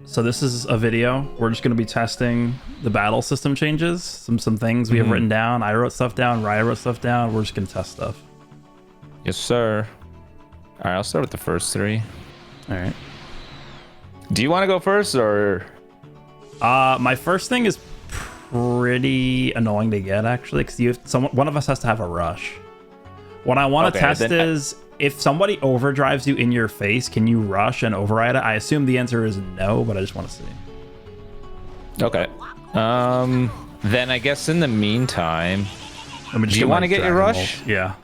So this is a video. We're just going to be testing the battle system changes. Some things we have written down. I wrote stuff down. Raya wrote stuff down. We're just going to test stuff. Yes, sir. All right, I'll start with the first three. All right. Do you want to go first or? My first thing is pretty annoying to get actually, because one of us has to have a rush. What I want to test is if somebody overdrives you in your face, can you rush and override it? I assume the answer is no, but I just want to see. Okay. Then I guess in the meantime, do you want to get your rush? Yeah.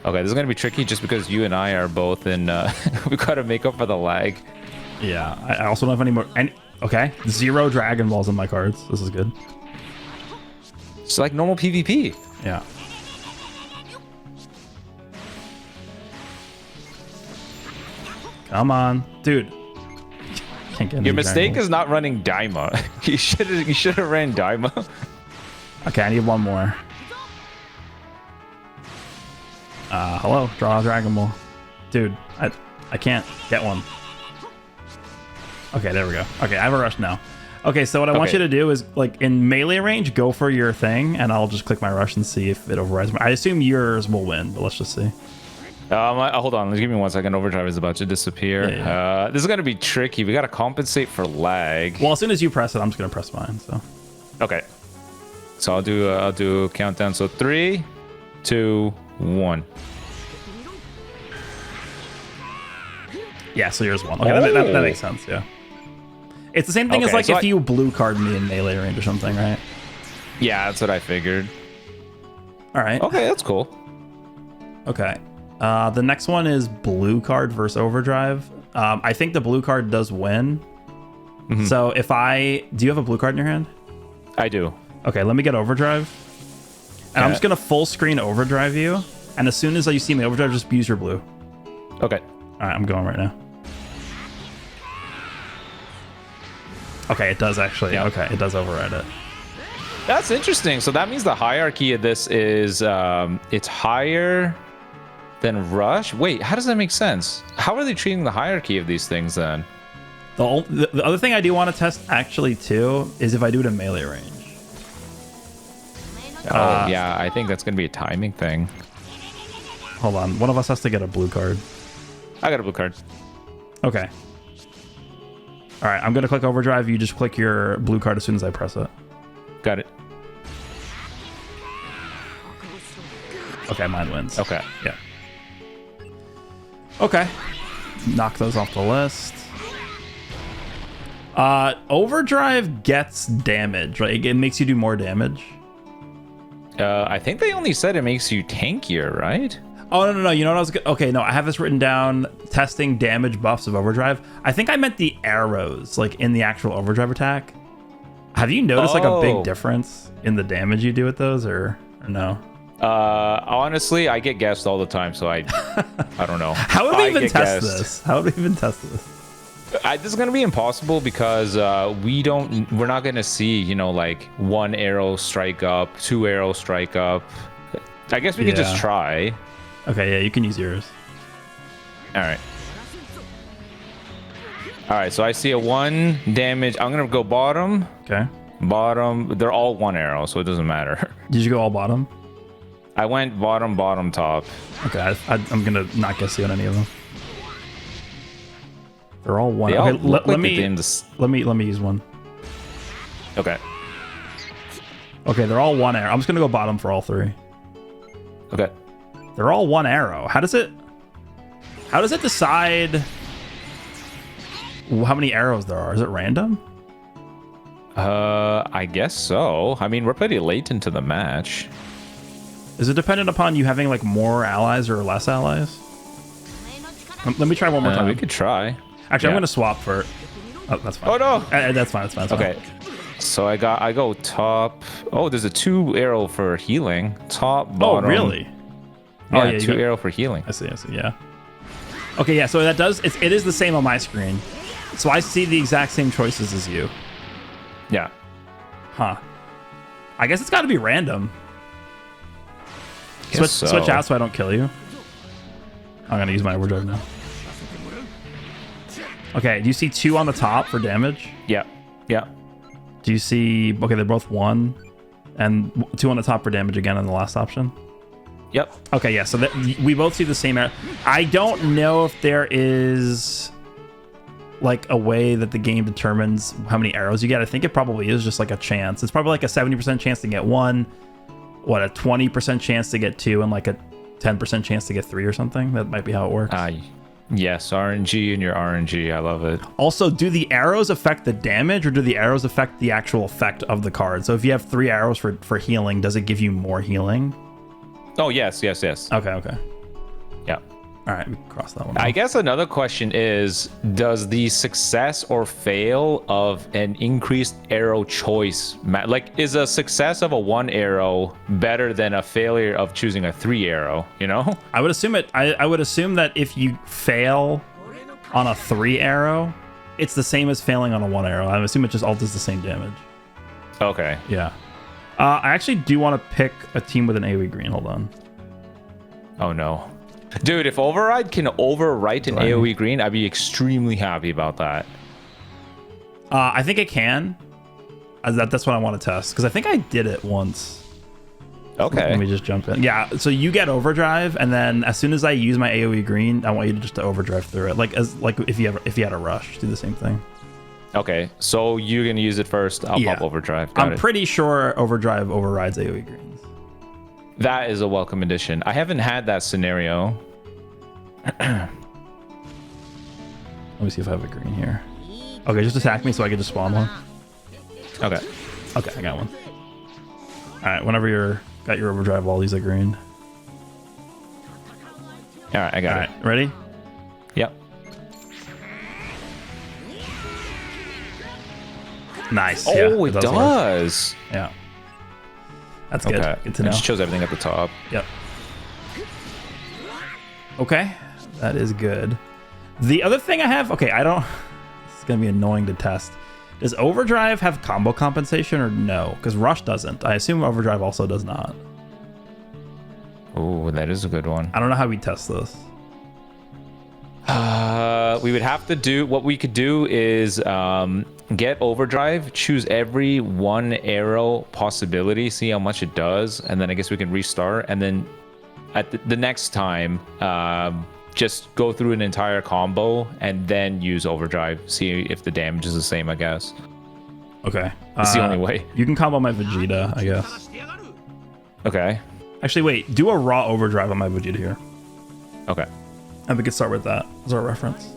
Okay, this is gonna be tricky just because you and I are both in. We gotta make up for the lag. Yeah. I also don't have any more. Okay. 0 Dragon Balls in my cards. This is good. It's like normal PvP. Yeah. Come on, dude. Can't get Your mistake is not running Daima. you should have ran Daima. Okay, I need one more. Hello, draw a Dragon Ball. Dude, I can't get one. Okay, there we go. Okay, I have a rush now. Okay, so what I want you to do is, like, in melee range, go for your thing, and I'll just click my rush and see if it overrides me. I assume yours will win, but let's just see. Hold on. Give me 1 second. Overdrive is about to disappear. Yeah. This is gonna be tricky. We gotta compensate for lag. Well, as soon as you press it, I'm just gonna press mine. So. Okay. So I'll do a countdown. So 3, 2, 1. Yeah. So yours won. Okay, that makes sense. Yeah. It's the same thing as like if you blue card me in melee range or something, right? Yeah, that's what I figured. All right. Okay, that's cool. Okay. The next one is blue card versus overdrive. I think the blue card does win. So if do you have a blue card in your hand? I do. Okay, let me get overdrive. And I'm just going to full screen overdrive you. And as soon as you see me overdrive, just use your blue. Okay. All right, I'm going right now. Okay, it does actually. Yeah. Okay, it does override it. That's interesting. So that means the hierarchy of this is it's higher than rush. Wait, how does that make sense? How are they treating the hierarchy of these things then? The other thing I do want to test actually too is if I do it in melee range. Oh yeah, I think that's gonna be a timing thing. Hold on, one of us has to get a blue card. I got a blue card. Okay. All right, I'm gonna click overdrive. You just click your blue card as soon as I press it. Got it. Okay, mine wins. Okay. Yeah. Okay. Knock those off the list. Overdrive gets damage, right? It makes you do more damage. I think they only said it makes you tankier, right? Oh, no. You know what I was... Okay, no, I have this written down. Testing damage buffs of overdrive. I think I meant the arrows, like in the actual overdrive attack. Have you noticed like a big difference in the damage you do with those or no? Honestly, I get guessed all the time, so I don't know. How would we even test this? How would we even test this? This is gonna be impossible because we're not gonna see, you know, like 1 arrow strike up, 2 arrows strike up. I guess we could just try. Okay, yeah, you can use yours. All right, so I see a 1 damage. I'm gonna go bottom. Okay. Bottom. They're all 1 arrow, so it doesn't matter. Did you go all bottom? I went bottom, top. Okay, I'm gonna not guess you on any of them. They're all 1. They okay, all let me use one. Okay. Okay, they're all 1 arrow. I'm just gonna go bottom for all 3. Okay. They're all 1 arrow. How does it decide how many arrows there are? Is it random? I guess so. I mean, we're pretty late into the match. Is it dependent upon you having like more allies or less allies? Let me try one more time. We could try. Actually, I'm gonna swap for. Oh, that's fine. Oh no! That's fine. Okay. So I go top. Oh, there's a 2 arrow for healing. Top, bottom. Oh, really? Yeah, 2 arrow for healing. I see. Yeah. Okay, yeah. So that does. It is the same on my screen. So I see the exact same choices as you. Yeah. Huh. I guess it's got to be random. Switch out so I don't kill you. I'm gonna use my overdrive now. Okay, do you see 2 on the top for damage? Yeah. Yeah. Do you see... Okay, they're both 1. And 2 on the top for damage again in the last option? Yep. Okay, yeah, so we both see the same arrow. I don't know if there is like a way that the game determines how many arrows you get. I think it probably is just like a chance. It's probably like a 70% chance to get 1, what, a 20% chance to get 2, and like a 10% chance to get 3 or something. That might be how it works. Yes, RNG and your RNG. I love it. Also, do the arrows affect the damage, or do the arrows affect the actual effect of the card? So if you have 3 arrows for healing, does it give you more healing? Oh, yes. Okay. Yeah. All right, we can cross that one I off. guess another question is, does the success or fail of an increased arrow choice, like, is a success of a 1 arrow better than a failure of choosing a 3 arrow, you know? I would assume it. I would assume that if you fail on a 3 arrow, it's the same as failing on a 1 arrow. I assume it just all does the same damage. Okay. Yeah. I actually do want to pick a team with an AoE green. Hold on. Oh, no. Dude, if Override can overwrite an AoE green, I'd be extremely happy about that. I think it can. That's what I want to test, because I think I did it once. Okay. Let me just jump in. Yeah, so you get Overdrive, and then as soon as I use my AoE green, I want you to just to Overdrive through it. Like if you had a rush, do the same thing. Okay, so you're going to use it first. I'll pop Overdrive. I'm pretty sure Overdrive overrides AoE greens. That is a welcome addition. I haven't had that scenario. Let me see if I have a green here. Okay, just attack me so I can just spawn one. Okay, I got one. All right, whenever you're got your Overdrive, I'll use a green. All right, I got it. Ready? Yep. Nice. Oh, it does. Yeah. That's good. Okay. Good to know. It just shows everything at the top. Yep. Okay. That is good. The other thing I have... Okay, I don't... This is going to be annoying to test. Does Overdrive have combo compensation or no? Because Rush doesn't. I assume Overdrive also does not. Oh, that is a good one. I don't know how we test this. We would have to do... What we could do is... get Overdrive, choose every 1 arrow possibility, see how much it does, and then I guess we can restart, and then at the next time just go through an entire combo and then use Overdrive, see if the damage is the same, I guess. Okay. It's the only way. You can combo my Vegeta, I guess. Okay. Actually, wait. Do a raw Overdrive on my Vegeta here. Okay. And we can start with that as our reference.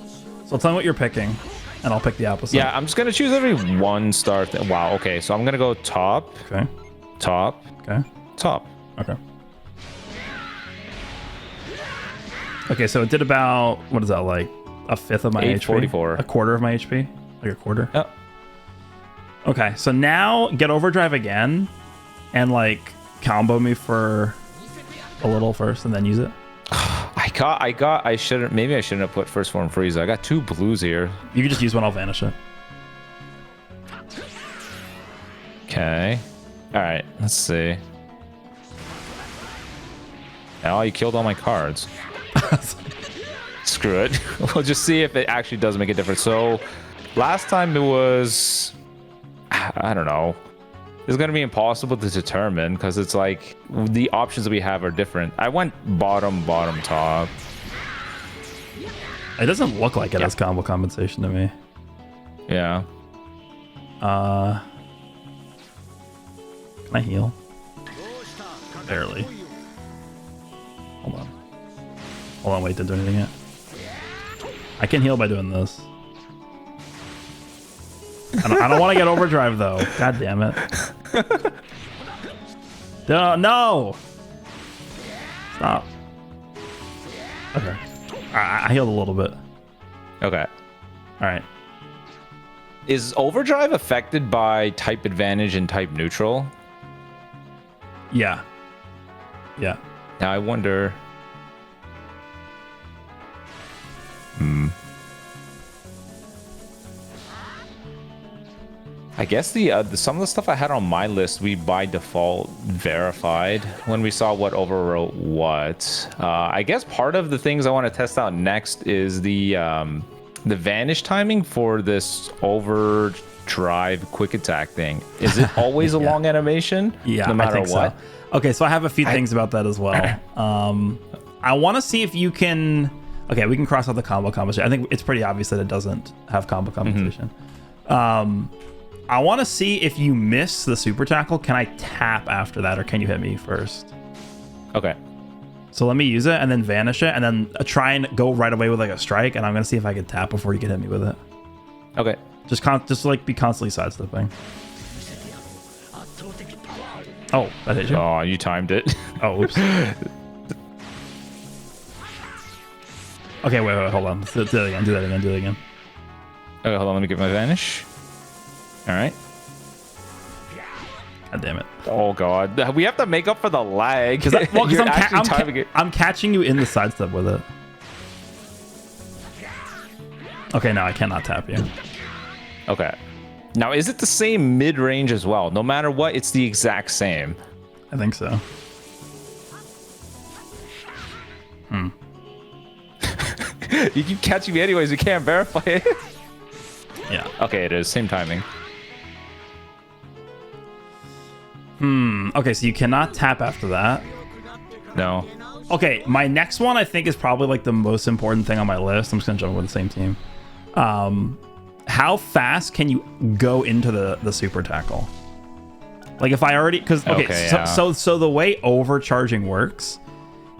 So tell me what you're picking, and I'll pick the opposite. Yeah, I'm just going to choose every 1 star. Wow, okay. So I'm going to go top. Okay. Top. Okay. Top. Okay. Okay, so it did about, what is that, like a fifth of my HP? 844. A quarter of my HP? Like a quarter? Yep. Okay, so now get Overdrive again and like combo me for a little first and then use it. I shouldn't, maybe I shouldn't have put first form Frieza. I got 2 blues here. You can just use one, I'll vanish it. Okay. All right, let's see. Now you killed all my cards. Screw it. We'll just see if it actually does make a difference. So last time it was, I don't know. It's going to be impossible to determine because it's like the options that we have are different. I went bottom, top. It doesn't look like it has combo compensation to me. Yeah. Can I heal? Barely. Hold on, wait, didn't do anything yet. I can heal by doing this. I don't want to get Overdrive though. God damn it. No! Stop. Okay. I healed a little bit. Okay. Alright. Is Overdrive affected by type advantage and type neutral? Yeah. Yeah. Now I wonder... I guess the some of the stuff I had on my list we by default verified when we saw what overwrote what. I guess part of the things I want to test out next is the the vanish timing for this overdrive quick attack thing, is it always a long animation? Yeah, no matter I think what. So. Okay, so I have a few things about that as well. I want to see if you can. Okay, we can cross out the combo compensation. I think it's pretty obvious that it doesn't have combo compensation. I want to see if you miss the super tackle. Can I tap after that, or can you hit me first? Okay. So let me use it and then vanish it, and then try and go right away with like a strike, and I'm gonna see if I can tap before you can hit me with it. Okay. Just like be constantly sidestepping. Oh, that hit you. Oh, you timed it. Oh, oops. Okay, wait, hold on. Do that again. Do that again. Okay, hold on. Let me get my vanish. All right. God damn it. Oh god, we have to make up for the lag. Because I'm catching you in the sidestep with it. Okay, now I cannot tap you. Okay. Now, is it the same mid-range as well? No matter what, it's the exact same. I think so. You keep catching me anyways. You can't verify it. Yeah. Okay, it is. Same timing. Okay, so you cannot tap after that. No. Okay, my next one I think is probably like the most important thing on my list. I'm just gonna jump with the same team. How fast can you go into the super tackle? Like if I already, because so the way overcharging works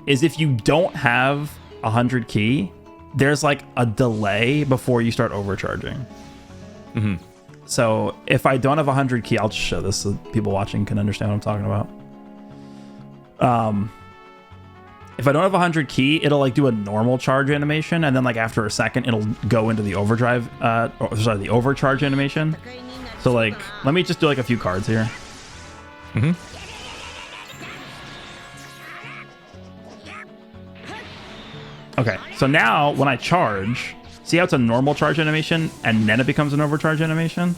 is if you don't have 100 ki, there's like a delay before you start overcharging. So if I don't have 100 ki, I'll just show this so people watching can understand what I'm talking about. If I don't have 100 ki, it'll like do a normal charge animation, and then like after a second, it'll go into the overdrive, the overcharge animation. So like, let me just do like a few cards here. Okay, so now when I charge, see how it's a normal charge animation and then it becomes an overcharge animation?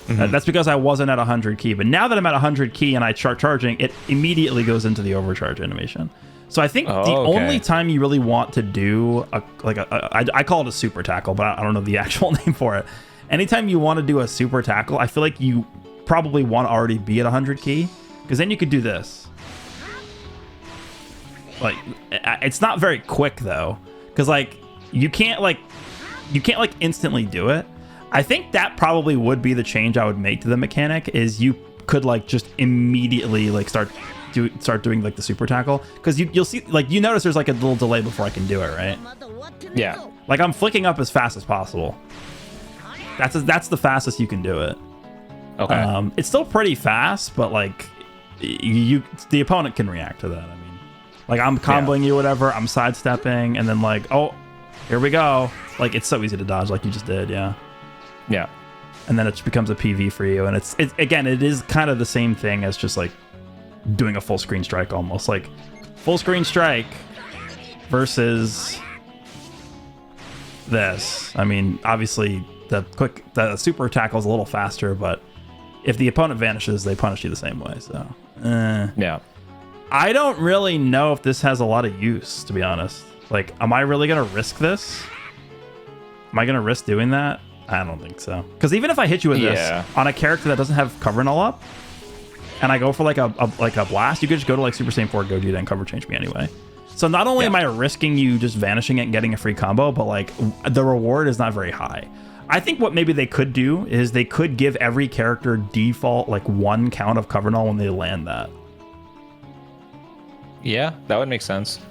That's because I wasn't at 100 ki, but now that I'm at 100 ki and I start charging, it immediately goes into the overcharge animation. So I think the only time you really want to do I call it a super tackle, but I don't know the actual name for it. Anytime you want to do a super tackle, I feel like you probably want to already be at 100 ki, because then you could do this. Like, it's not very quick though, because like you can't instantly do it. I think that probably would be the change I would make to the mechanic, is you could like just immediately like start doing like the super tackle, because you'll see, like, you notice there's like a little delay before I can do it, right? Yeah. Like I'm flicking up as fast as possible. That's the fastest you can do it. Okay. It's still pretty fast, but like the opponent can react to that. I mean, like I'm comboing you, whatever, I'm sidestepping, and then like, oh, here we go. Like it's so easy to dodge, like you just did, yeah. Yeah. And then it just becomes a PV for you, and it's again, it is kind of the same thing as just like doing a full screen strike, almost like full screen strike versus this. I mean, obviously the super tackle is a little faster, but if the opponent vanishes, they punish you the same way. So yeah, I don't really know if this has a lot of use, to be honest. Like, am I really gonna risk this? Am I gonna risk doing that? I don't think so. Because even if I hit you with this on a character that doesn't have cover null up, and I go for like a blast, you could just go to like Super Saiyan 4 Gogeta and cover change me anyway. So not only am I risking you just vanishing it and getting a free combo, but like the reward is not very high. I think what maybe they could do is they could give every character default like 1 count of cover null when they land that. Yeah, that would make sense.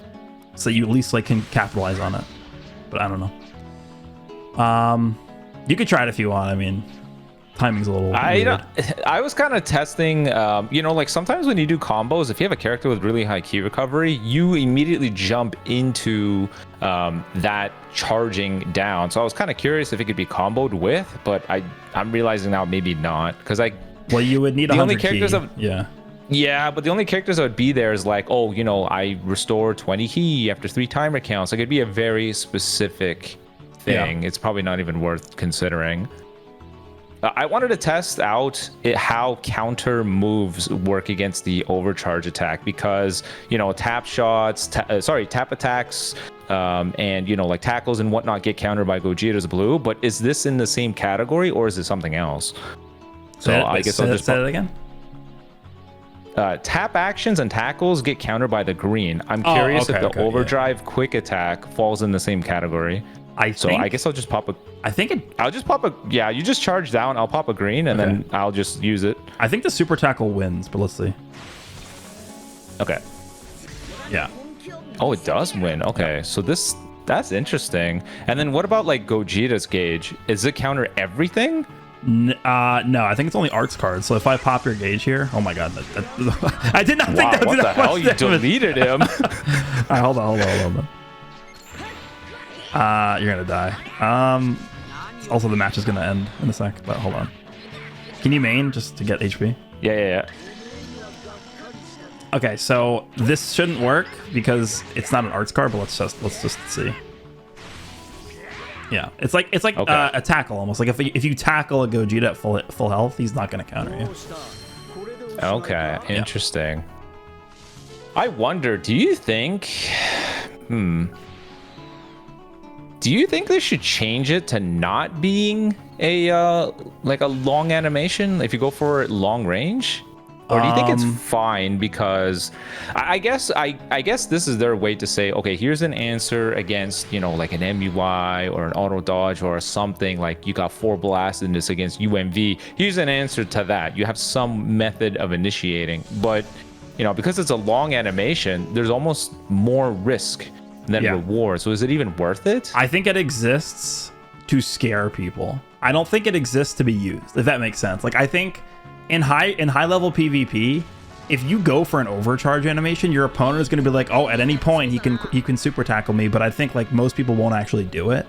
So you at least like can capitalize on it. But I don't know. You could try it if you want. I mean, timing's a little weird. I was kind of testing, you know, like sometimes when you do combos, if you have a character with really high ki recovery, you immediately jump into that charging down. So I was kind of curious if it could be comboed with, but I'm realizing now maybe not, because well, you would need 100 ki. Yeah, but the only characters that would be there is like, oh, you know, I restore 20 ki after 3 timer counts. Like, it'd be a very specific thing. It's probably not even worth considering. I wanted to test out how counter moves work against the overcharge attack because, you know, tap shots, tap attacks, and, you know, like tackles and whatnot get countered by Gogeta's blue. But is this in the same category or is it something else? So I guess I'll just say it again. Tap actions and tackles get countered by the green. I'm curious if the overdrive quick attack falls in the same category. I guess I'll just pop a. I'll just pop a. Yeah, you just charge down. I'll pop a green and then I'll just use it. I think the super tackle wins, but let's see. Okay. Yeah. Oh, it does win. Okay, so that's interesting. And then what about like Gogeta's gauge? Is it counter everything? No, I think it's only arts cards. So if I pop your gauge here, oh my god, I did not think that would do that much damage. What the hell? You deleted him. All right, hold on. You're gonna die. Also, the match is gonna end in a sec, but hold on. Can you main just to get HP? Yeah. Okay, so this shouldn't work because it's not an arts card, but let's just see. Yeah, it's like a tackle almost. Like if you tackle a Gogeta at full health, he's not gonna counter you. Okay, interesting. Yeah. I wonder, do you think they should change it to not being a like a long animation if you go for long range? Or do you think it's fine because I guess this is their way to say, okay, here's an answer against, you know, like an MUI or an auto dodge or something like you got 4 blasts in this against UMV. Here's an answer to that. You have some method of initiating, but you know, because it's a long animation, there's almost more risk than reward. So is it even worth it? I think it exists to scare people. I don't think it exists to be used, if that makes sense. Like I think in high level PvP, if you go for an overcharge animation, your opponent is going to be like, oh, at any point he can super tackle me. But I think like most people won't actually do it.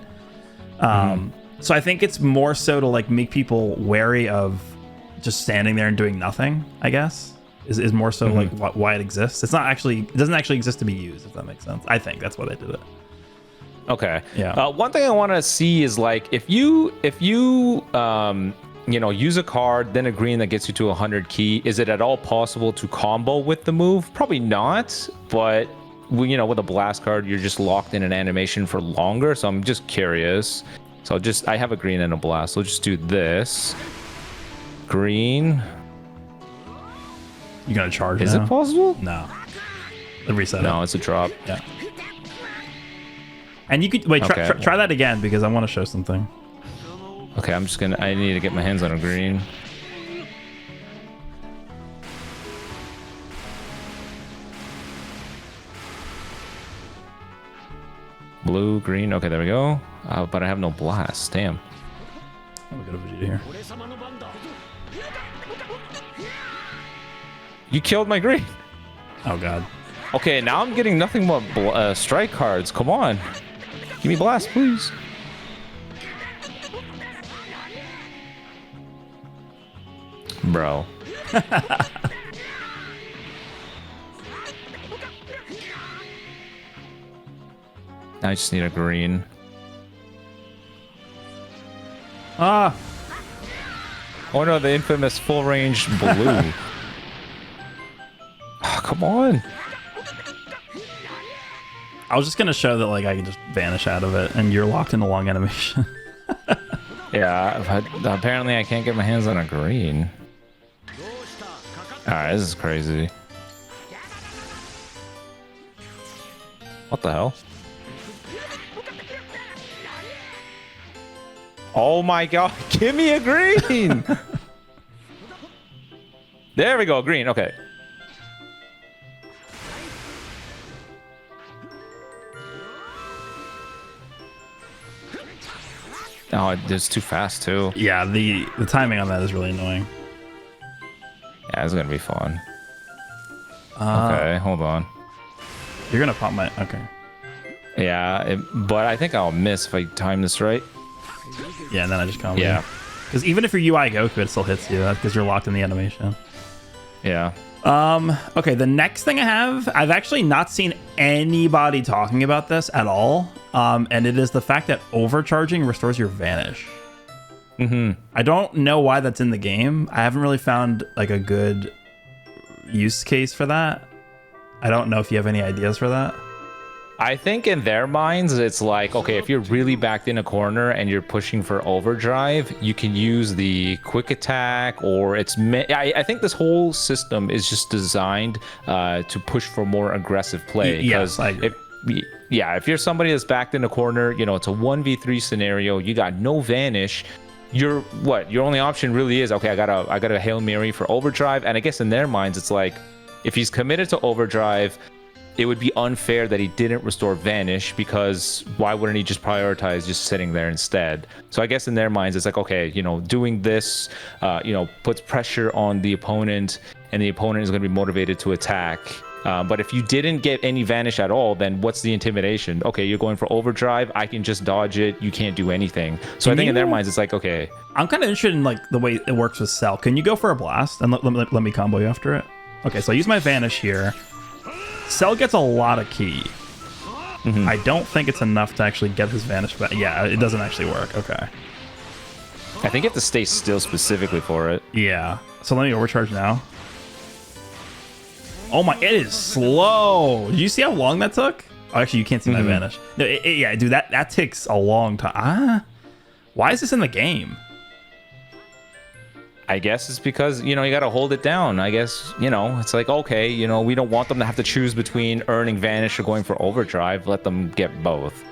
So I think it's more so to like make people wary of just standing there and doing nothing, I guess, is more so like why it exists. It doesn't actually exist to be used, if that makes sense. I think that's why they did it. Okay. Yeah. One thing I want to see is like if you you know, use a card, then a green that gets you to 100 key. Is it at all possible to combo with the move? Probably not, but you know, with a blast card, you're just locked in an animation for longer. So I'm just curious. So I have a green and a blast. So just do this. Green. You gonna charge? Is now? It possible? No. Reset. No, it's a drop. Yeah. And you could wait. Try that again because I want to show something. Okay, I need to get my hands on a green. Blue, green. Okay, there we go. But I have no blast. Damn. Let me go to Vegeta here. You killed my green. Oh, God. Okay, now I'm getting nothing but strike cards. Come on. Give me blast, please. Bro. I just need a green. Ah. Oh no, the infamous full range blue. Oh, come on. I was just gonna show that like I can just vanish out of it and you're locked in a long animation. Yeah, but apparently I can't get my hands on a green. Alright, this is crazy. What the hell? Oh my god, give me a green! There we go, green, okay. Oh, it's too fast too. Yeah, the timing on that is really annoying. Yeah, it's gonna be fun. Okay, hold on. You're gonna pop my... Okay. Yeah, but I think I'll miss if I time this right. Yeah, and then I just combo. Yeah. Because even if you're UI Goku, it still hits you because you're locked in the animation. Yeah. Okay, the next thing I have, I've actually not seen anybody talking about this at all. And it is the fact that overcharging restores your Vanish. I don't know why that's in the game. I haven't really found like a good use case for that. I don't know if you have any ideas for that. I think in their minds, it's like, okay, if you're really backed in a corner and you're pushing for overdrive, you can use the quick attack, or I think this whole system is just designed to push for more aggressive play. Yes, if you're somebody that's backed in a corner, you know, it's a 1v3 scenario, you got no Vanish. Your only option really is, okay, I got a Hail Mary for overdrive. And I guess in their minds, it's like, if he's committed to overdrive, it would be unfair that he didn't restore Vanish, because why wouldn't he just prioritize just sitting there instead? So I guess in their minds, it's like, okay, you know, doing this, you know, puts pressure on the opponent, and the opponent is going to be motivated to attack. But if you didn't get any Vanish at all, then what's the intimidation? Okay, you're going for overdrive. I can just dodge it. You can't do anything. So I think in their minds, it's like, okay. I'm kind of interested in like the way it works with Cell. Can you go for a blast and let me combo you after it? Okay, so I use my Vanish here. Cell gets a lot of ki. I don't think it's enough to actually get his Vanish back. Yeah, it doesn't actually work. Okay. I think you have to stay still specifically for it. Yeah. So let me overcharge now. Oh my, it is slow. Did you see how long that took? Oh, actually, you can't see my Vanish. No, yeah, dude, that takes a long time. Why is this in the game? I guess it's because, you know, you got to hold it down. I guess, you know, it's like, okay, you know, we don't want them to have to choose between earning Vanish or going for overdrive. Let them get both.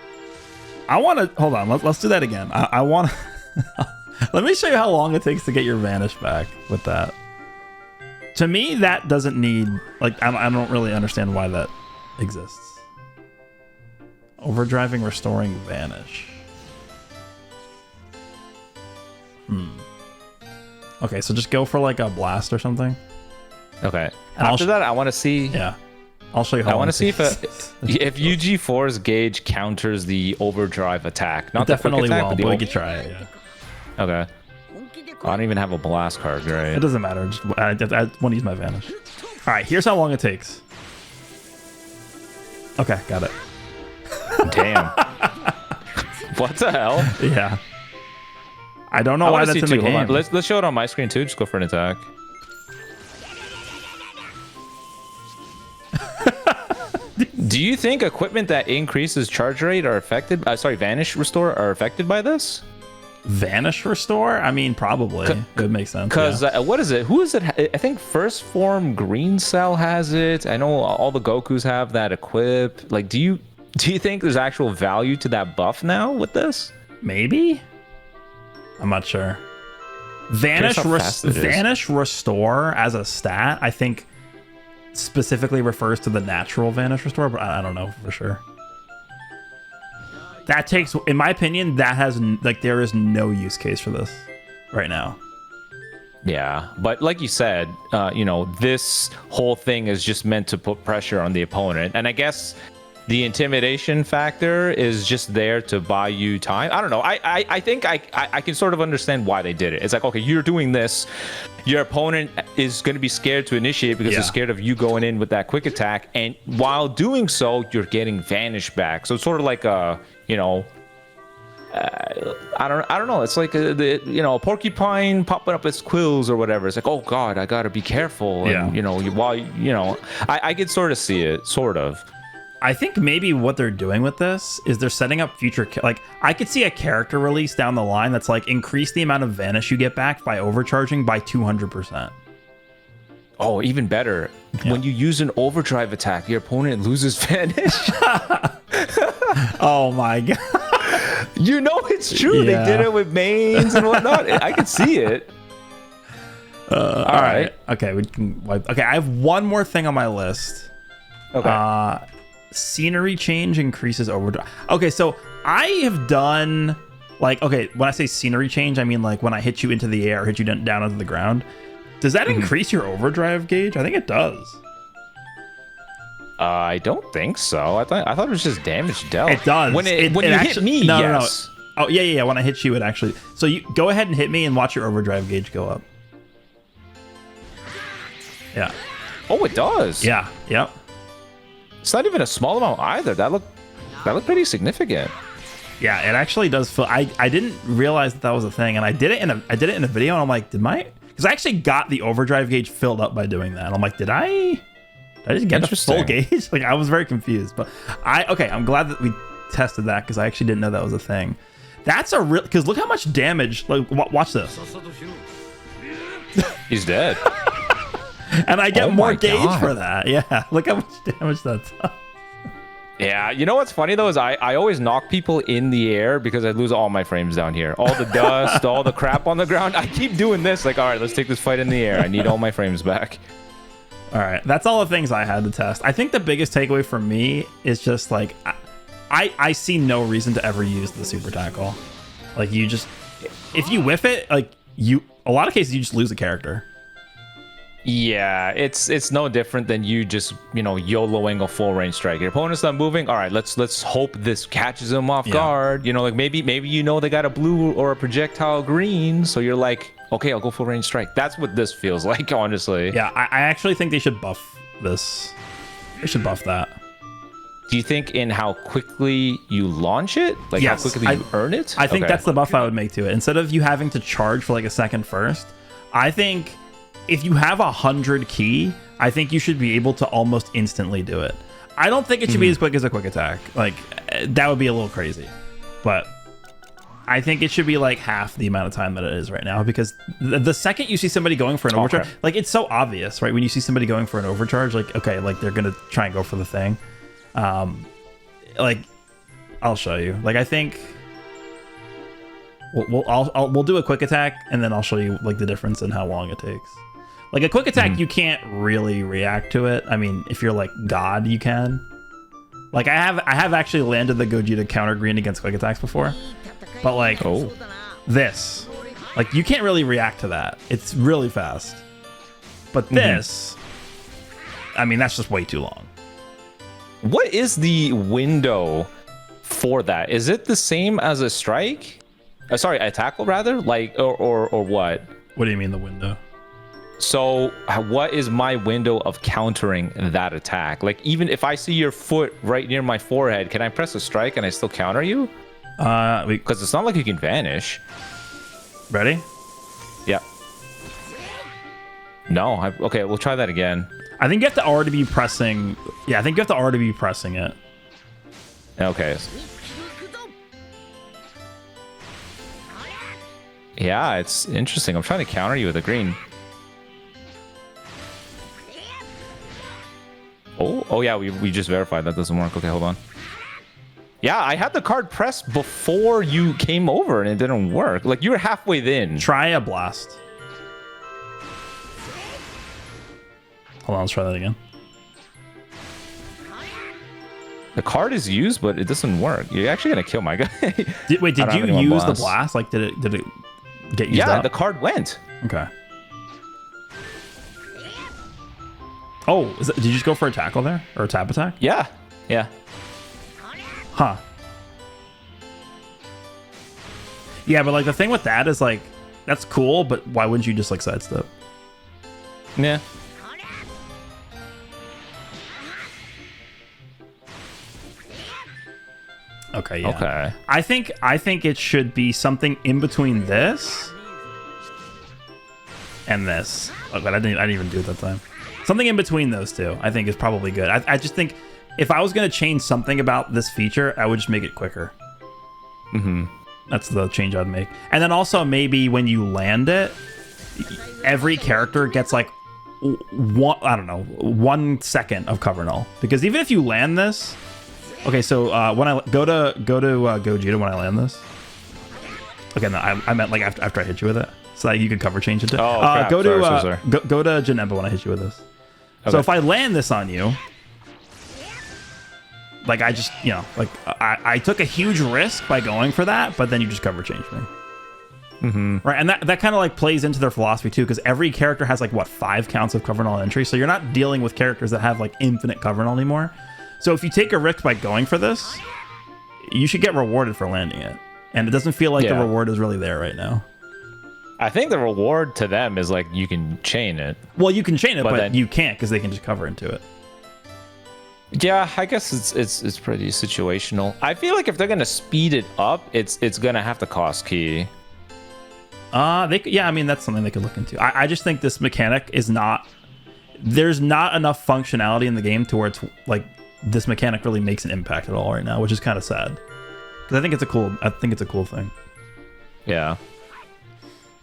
I want to, hold on, let's do that again. I want to, let me show you how long it takes to get your Vanish back with that. To me, that doesn't need, like, I don't really understand why that exists. Overdriving, restoring Vanish. Okay, so just go for like a blast or something. Okay. And after that, I want to see. Yeah. I'll show you how. I want to see if UG4's gauge counters the overdrive attack. Not the quick attack, but we could try it. Yeah. Okay. I don't even have a blast card, right? It doesn't matter. I want to use my Vanish. All right, here's how long it takes. Okay, got it. Damn. What the hell? Yeah. I don't know why that's in the game. Let's show it on my screen too. Just go for an attack. Do you think equipment that increases charge rate are affected? Vanish Restore are affected by this? Vanish Restore? I mean, probably. It makes sense. Because what is it? Who is it? I think First Form Green Cell has it. I know all the Gokus have that equipped. Like, do you think there's actual value to that buff now with this? Maybe. I'm not sure. Vanish Restore as a stat, I think, specifically refers to the natural Vanish Restore, but I don't know for sure. That takes, in my opinion, that has, like, there is no use case for this right now. Yeah, but like you said, you know, this whole thing is just meant to put pressure on the opponent, and I guess the intimidation factor is just there to buy you time. I don't know. I think I can sort of understand why they did it. It's like, okay, you're doing this. Your opponent is going to be scared to initiate because they're scared of you going in with that quick attack. And while doing so, you're getting Vanish back. So it's sort of like a, you know, I don't know. It's like a porcupine popping up its quills or whatever. It's like, oh God, I got to be careful. And, you know, I could sort of see it, sort of. I think maybe what they're doing with this is they're setting up future, like, I could see a character release down the line that's like, increase the amount of Vanish you get back by overcharging by 200%. Oh, even better. Yeah. When you use an overdrive attack, your opponent loses Vanish. Oh my God. You know it's true. Yeah. They did it with mains and whatnot. I could see it. All right. Okay, we can wipe. Okay, I have one more thing on my list. Okay. Scenery change increases overdrive. Okay, so I have done, like, okay, when I say scenery change, I mean like when I hit you into the air, hit you down onto the ground. Does that increase your overdrive gauge? I think it does. I don't think so. I thought it was just damage dealt. It does. When you hit me, yes. No. Oh yeah. When I hit you, it actually. So you go ahead and hit me and watch your overdrive gauge go up. Yeah. Oh, it does. Yeah. Yep. It's not even a small amount either. That looked pretty significant. Yeah, it actually does feel. I didn't realize that was a thing, and I did it in a video, and I'm like, because I actually got the overdrive gauge filled up by doing that. And I'm like, did I just get the full gauge? Like, I was very confused. But I'm glad that we tested that because I actually didn't know that was a thing. That's a real, because look how much damage. Like, watch this. He's dead. And I get more gauge for that. Yeah, look how much damage that's. Yeah, you know what's funny though is I always knock people in the air because I lose all my frames down here. All the dust, all the crap on the ground. I keep doing this. Like, all right, let's take this fight in the air. I need all my frames back. All right, that's all the things I had to test. I think the biggest takeaway for me is just like, I see no reason to ever use the super tackle. Like, you just, if you whiff it, like a lot of cases you just lose a character. Yeah, it's no different than you just, YOLOing a full range strike. Your opponent's not moving. All right, let's hope this catches him off guard. Like maybe they got a blue or a projectile green, so you're like, okay, I'll go full range strike. That's what this feels like, honestly. Yeah, I actually think they should buff this. They should buff that. Do you think in how quickly you launch it? Like, yes, how quickly you earn it? I think that's the buff I would make to it. Instead of you having to charge for like a second first, I think if you have 100 ki, I think you should be able to almost instantly do it. I don't think it should be as quick as a quick attack. Like, that would be a little crazy. But I think it should be like half the amount of time that it is right now, because the second you see somebody going for an overcharge, like, it's so obvious, right? When you see somebody going for an overcharge, like, okay, like, they're going to try and go for the thing. Like, I'll show you. Like, I think we'll do a quick attack, and then I'll show you like the difference in how long it takes. Like, a quick attack, you can't really react to it. I mean, if you're like God, you can. Like, I have actually landed the Gogeta counter green against quick attacks before, but like this, like, you can't really react to that. It's really fast. But this, I mean, that's just way too long. What is the window for that? Is it the same as a strike? Sorry, a tackle rather? Like, or what? What do you mean the window? So what is my window of countering that attack? Like, even if I see your foot right near my forehead, can I press a strike and I still counter you? Because it's not like you can vanish. Ready? Yeah. No. Okay, we'll try that again. I think you have to already be pressing. Yeah, I think you have to already be pressing it. Okay. Yeah, it's interesting. I'm trying to counter you with a green. Oh yeah, we just verified that doesn't work. Okay, hold on. Yeah, I had the card pressed before you came over and it didn't work. Like, you were halfway in. Try a blast. Hold on, let's try that again. The card is used, but it doesn't work. You're actually gonna kill my guy. Did you use the blast? Like, did it get used up? Yeah, the card went. Okay. Oh, did you just go for a tackle there? Or a tap attack? Yeah. Yeah. Huh. Yeah, but like, the thing with that is like, that's cool, but why wouldn't you just like sidestep? Yeah. Okay, yeah. Okay. I think it should be something in between this and this. Oh, but I didn't even do it that time. Something in between those two, I think, is probably good. I just think if I was going to change something about this feature, I would just make it quicker. That's the change I'd make. And then also, maybe when you land it, every character gets like 1 second of cover null. Because even if you land this, okay, so when I go to Gogeta when I land this. Okay, no, I meant like after I hit you with it, so that you can cover change it. Oh, crap. Go to sorry. Go to Janemba when I hit you with this. Okay. So if I land this on you, like, I just, like, I took a huge risk by going for that, but then you just cover change me. Right, and that kind of like plays into their philosophy too, because every character has like, what, 5 counts of cover null entry, so you're not dealing with characters that have like infinite cover null anymore. So if you take a risk by going for this, you should get rewarded for landing it, and it doesn't feel like the reward is really there right now. I think the reward to them is like you can chain it. Well, you can chain it, but you can't because they can just cover into it. Yeah, I guess it's pretty situational. I feel like if they're gonna speed it up, it's gonna have to cost key. Yeah, I mean that's something they could look into. I just think this mechanic is not. There's not enough functionality in the game to where it's like this mechanic really makes an impact at all right now, which is kind of sad. Because I think it's a cool thing. Yeah.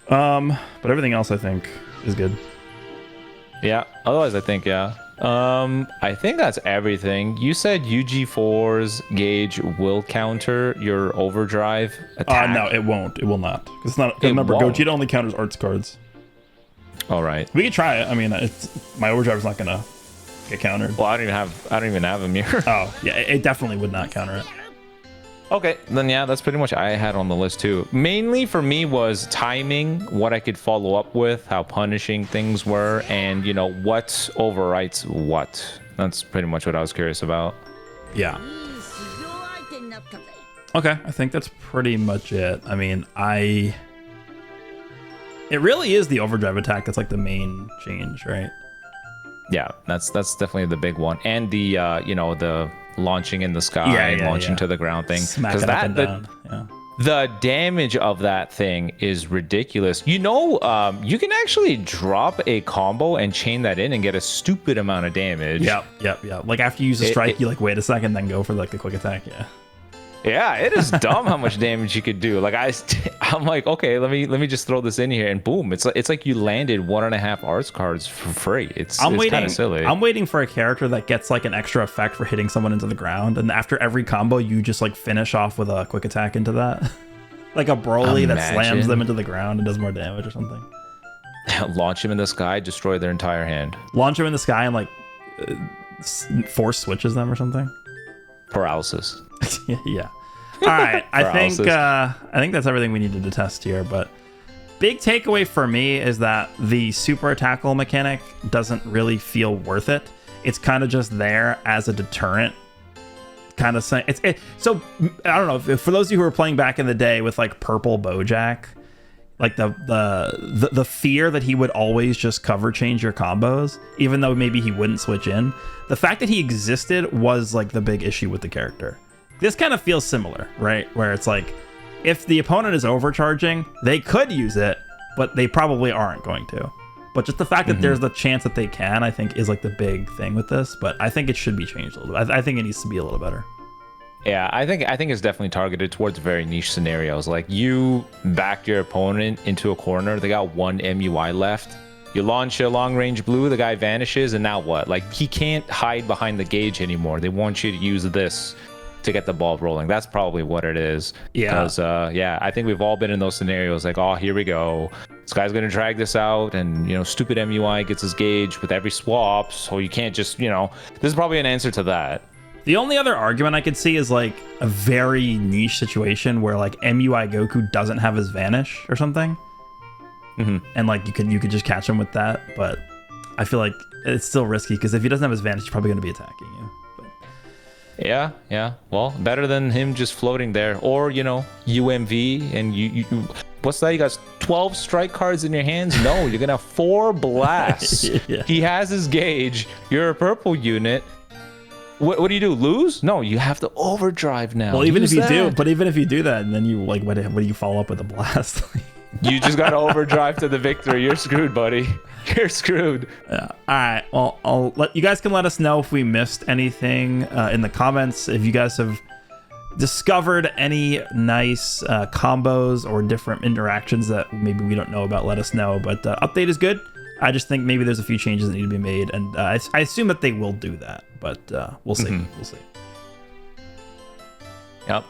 But everything else I think is good. Yeah. Otherwise, I think I think that's everything. You said UG4's gauge will counter your overdrive attack. No, it won't. It will not. It's not. Remember, Gogeta only counters arts cards. All right. We could try it. I mean, my overdrive's not gonna get countered. Well, I don't even have him here. Oh, yeah, it definitely would not counter it. Okay, then yeah, that's pretty much I had on the list too. Mainly for me was timing, what I could follow up with, how punishing things were, and you know what overwrites what. That's pretty much what I was curious about. Yeah. Okay, I think that's pretty much it. I mean, it really is the overdrive attack that's like the main change, right? Yeah, that's definitely the big one, and the the launching in the sky and launching to the ground thing. Smack it up and down. Yeah. The damage of that thing is ridiculous. You know, you can actually drop a combo and chain that in and get a stupid amount of damage. Yep. Like after you use a strike, you like wait a second, then go for like the quick attack. Yeah. Yeah, it is dumb how much damage you could do. Like I'm like, okay, let me just throw this in here, and boom, it's like you landed 1.5 arts cards for free. It's kind of silly. I'm waiting for a character that gets like an extra effect for hitting someone into the ground, and after every combo, you just like finish off with a quick attack into that, like a Broly that slams them into the ground and does more damage or something. Launch him in the sky, destroy their entire hand. Launch him in the sky and like force switches them or something. Paralysis. Yeah. All right. I think that's everything we needed to test here. But big takeaway for me is that the super tackle mechanic doesn't really feel worth it. It's kind of just there as a deterrent. Kind of saying so. I don't know. For those of you who were playing back in the day with like purple Bojack, like the fear that he would always just cover change your combos, even though maybe he wouldn't switch in. The fact that he existed was like the big issue with the character. This kind of feels similar, right? Where it's like, if the opponent is overcharging, they could use it, but they probably aren't going to. But just the fact that there's the chance that they can, I think, is like the big thing with this. But I think it should be changed a little bit. I think it needs to be a little better. Yeah, I think it's definitely targeted towards very niche scenarios. Like you backed your opponent into a corner, they got 1 MUI left. You launch a long range blue, the guy vanishes, and now what? Like he can't hide behind the gauge anymore. They want you to use this to get the ball rolling. That's probably what it is. Yeah. Because I think we've all been in those scenarios like, oh, here we go. This guy's gonna drag this out, and stupid MUI gets his gauge with every swap, so you can't just, this is probably an answer to that. The only other argument I could see is like a very niche situation where like MUI Goku doesn't have his vanish or something. And like you could just catch him with that, but I feel like it's still risky because if he doesn't have his vanish, he's probably going to be attacking you. But... Yeah. Well, better than him just floating there, or UMV and you what's that? You got 12 strike cards in your hands? No, you're gonna have 4 blasts. Yeah. He has his gauge. You're a purple unit. What do you do? Lose? No, you have to overdrive now. Well, even if you do that, and then you like, what do you follow up with a blast? You just got to overdrive to the victory. You're screwed, buddy. You're screwed. Yeah. All right. Well, you guys can let us know if we missed anything in the comments. If you guys have discovered any nice combos or different interactions that maybe we don't know about, let us know. But update is good. I just think maybe there's a few changes that need to be made, and I assume that they will do that. But we'll see. We'll see. Yep.